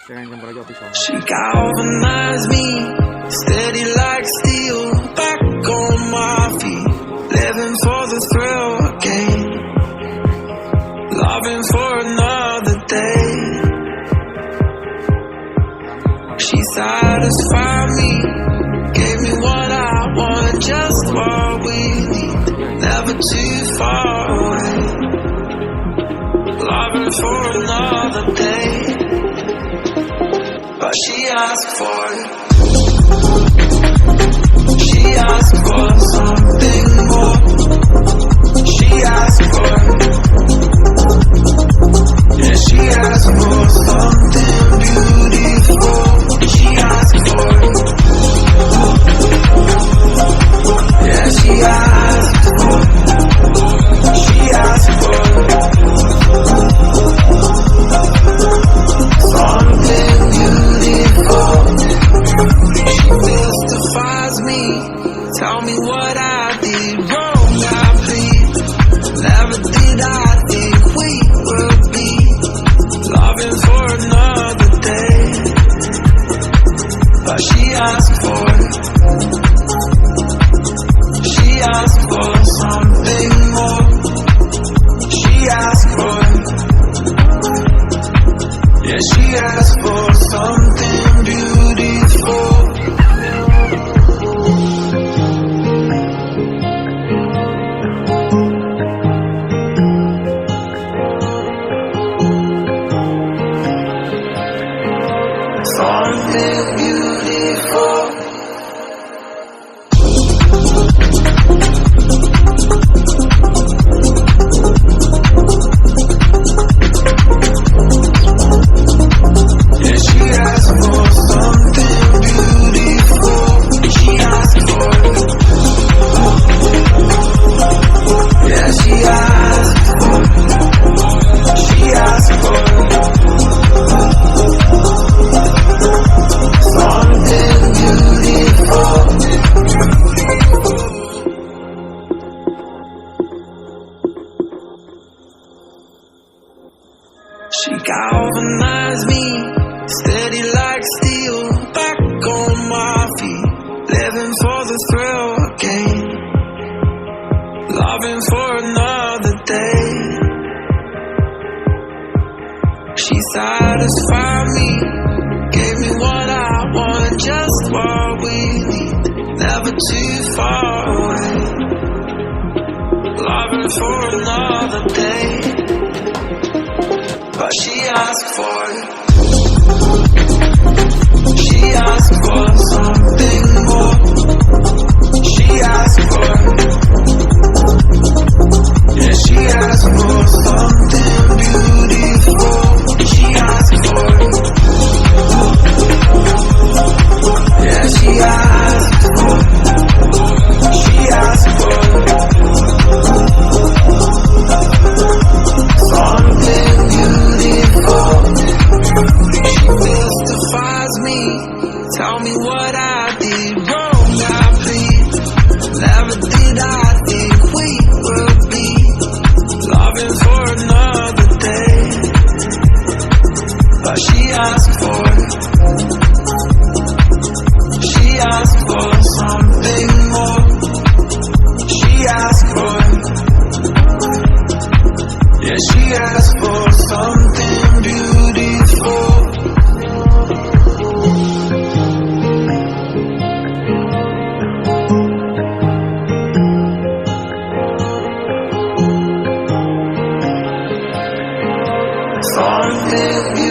She galvanized me, steady like steel, back on my feet, living for the thrill again, loving for another day. She satisfied me, gave me what I want, just what we need, never too far away, loving for another day. But she asked for it. She asked for something more. She asked for it. Yeah, she asked for something beautiful. She asked for it. Yeah, she asked for it. She asked for it. Something beautiful. She mystifies me. Tell me what I did wrong, I plead. Never did I think we would be loving for another day. But she asked for it. She asked for something more. She asked for it. Yeah, she asked for something beautiful. Something beautiful. Yeah, she asked for something beautiful. She asked for it. Yeah, she asked for it. She asked for it. Something beautiful. She galvanized me, steady like steel, back on my feet, living for the thrill again, loving for another day. She satisfied me, gave me what I want, just what we need, never too far away, loving for another day. But she asked for it. She asked for something more. She asked for it. Yeah, she asked for something beautiful. She asked for it. Yeah, she asked for it. She asked for it. Something beautiful. She mystifies me. Tell me what I did wrong, I plead. Never did I think we would be loving for another day. But she asked for it. She asked for something more. She asked for it. Yeah, she asked for something beautiful. Something beautiful.